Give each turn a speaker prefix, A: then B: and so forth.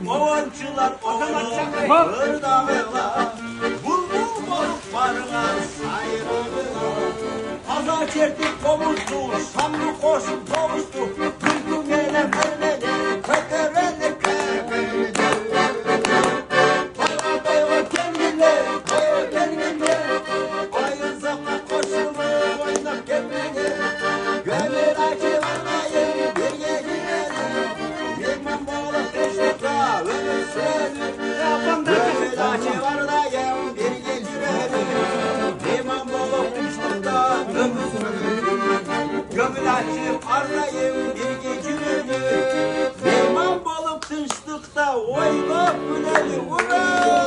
A: Ovancılar oğlu hırdağına, bulbul balık varına sayrağına. Kaza çektik komuştu, sandık koşup kovuştu. Duydum ele vermedi, kötüreni köpeni. Bayva bayva kendine, bayva kendine. Oyun zaman koşumu oynak kendine. Gönül acı varmayın bir gecilerim. Bilmem balık kışlıkta ömür sürerim. Gönül acı varmayın bir gecilerim. Bilmem balık kışlıkta ömür sürerim. Gönül acı varmayın bir gecilerim. Bilmem balık kışlıkta oynak gülerim. Ura!